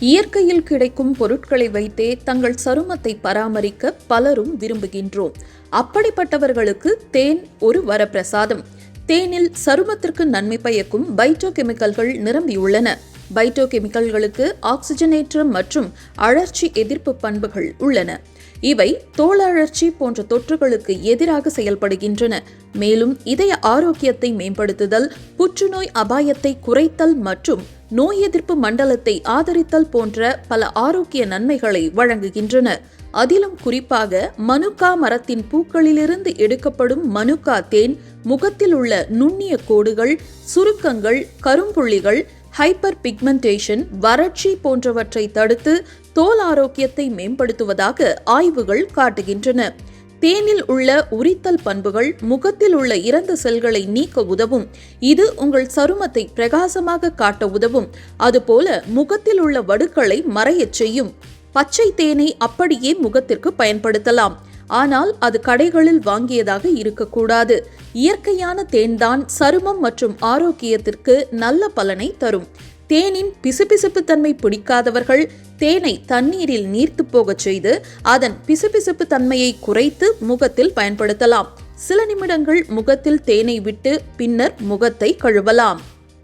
இயற்கையில் கிடைக்கும் பொருட்களை வைத்தே தங்கள் சருமத்தை பராமரிக்க பலரும் விரும்புகின்றோம். அப்படிப்பட்டவர்களுக்கு தேன் ஒரு வரப்பிரசாதம். தேனில் சருமத்திற்கு நன்மை பயக்கும் பைட்டோ கெமிக்கல்கள் நிரம்பியுள்ளன. பைட்டோ கெமிக்கல்களுக்கு ஆக்சிஜனேற்ற மற்றும் அழற்சி எதிர்ப்பு பண்புகள் உள்ளன. இவை தோலழற்சி போன்ற தொற்றுகளுக்கு எதிராக செயல்படுகின்றன. மேலும் இதய ஆரோக்கியத்தை மேம்படுத்துதல், புற்றுநோய் அபாயத்தை குறைத்தல் மற்றும் நோய் எதிர்ப்பு மண்டலத்தை ஆதரித்தல் போன்ற பல ஆரோக்கிய நன்மைகளை வழங்குகின்றன. அதிலும் குறிப்பாக மனுக்கா மரத்தின் பூக்களிலிருந்து எடுக்கப்படும் மனுக்கா தேன் முகத்தில் உள்ள நுண்ணிய கோடுகள், சுருக்கங்கள், கரும்புள்ளிகள், ஹைப்பர் பிக்மெண்டேஷன், வறட்சி போன்றவற்றை தடுத்து தோல் ஆரோக்கியத்தை மேம்படுத்துவதாக ஆய்வுகள் காட்டுகின்றன. தேனில் உள்ள உரித்தல் பண்புகள் முகத்தில் உள்ள இறந்த செல்களை நீக்க உதவும். இது உங்கள் சருமத்தை பிரகாசமாக காட்ட உதவும். அதுபோல முகத்தில் உள்ள வடுக்களை மறையச் செய்யும். பச்சை தேனை அப்படியே முகத்திற்கு பயன்படுத்தலாம். ஆனால் அது கடைகளில் வாங்கியதாக இருக்கக்கூடாது. இயற்கையான தேன்தான் சருமம் மற்றும் ஆரோக்கியத்திற்கு நல்ல பலனை தரும். தேனின் பிசுபிசுப்பு தன்மை பிடிக்காதவர்கள் தேனை தண்ணீரில் நீர்த்து போகச் செய்து அதன் பிசுபிசுப்பு தன்மையை குறைத்து முகத்தில் பயன்படுத்தலாம். சில நிமிடங்கள் முகத்தில் தேனை விட்டு பின்னர் முகத்தை கழுவலாம்.